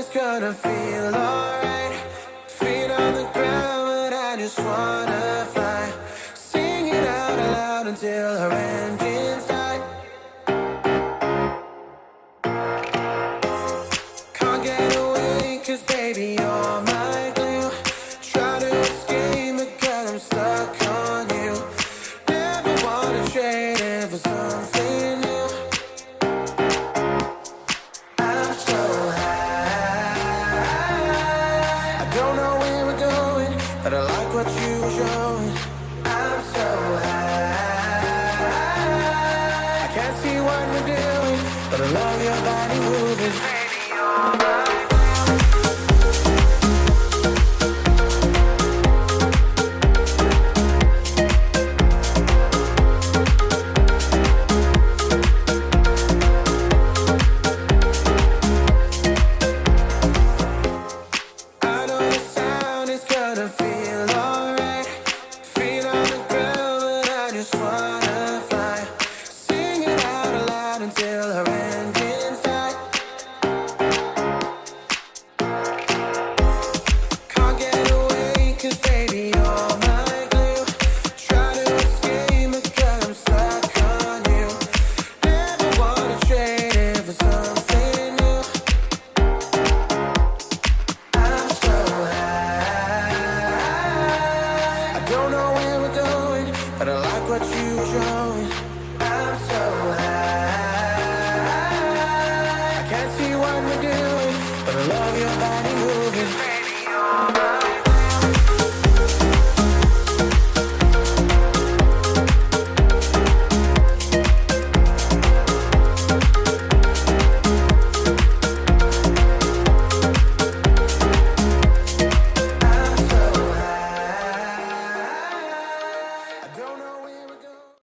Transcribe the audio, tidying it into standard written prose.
it's gonna feel alright. Feet on the ground, but I just wanna fly. Sing it out loud until our engines die. Can't get away, cause baby you're my glue. Try to escape, but girl I'm stuck on you. Never wanna trade it for something new. I'm so high, I don't know where we're going, but I like what you were showing. I'm so high, I can't see what we're doing, but I love your body moving. Baby, you're my I know the sound is gonna feel alright. Feet on the ground, but I just wanna fly. Sing it out loud until our engines die. Can't get away, cause baby you're my glue. Try to escape, but girl I'm stuck on you. Never wanna trade it for something new. I'm so high, I don't know where we're going, but I like what you were showing. I'm so high, I can't see what we're doing, but I love your body moving.